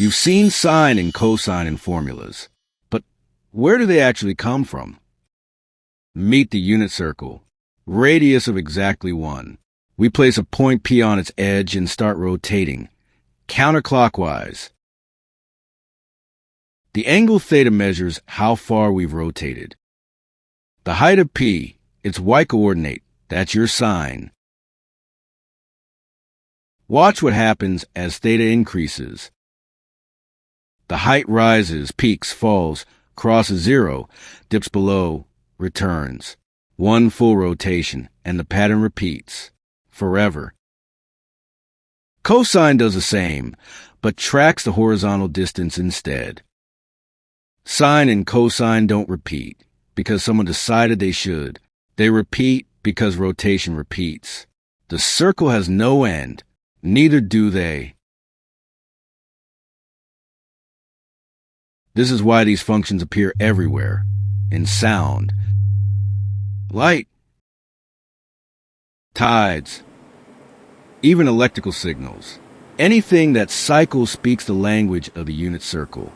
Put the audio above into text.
You've seen sine and cosine in formulas, but where do they actually come from? Meet the unit circle, radius of exactly 1. We place a point P on its edge and start rotating, counterclockwise. The angle theta measures how far we've rotated. The height of P, its y-coordinate, that's your sine. Watch what happens as theta increases. The height rises, peaks, falls, crosses 0, dips below, returns. One full rotation, and the pattern repeats, forever. Cosine does the same, but tracks the horizontal distance instead. Sine and cosine don't repeat, because someone decided they should. They repeat because rotation repeats. The circle has no end, neither do they. This is why these functions appear everywhere, in sound, light, tides, even electrical signals. Anything that cycles speaks the language of the unit circle.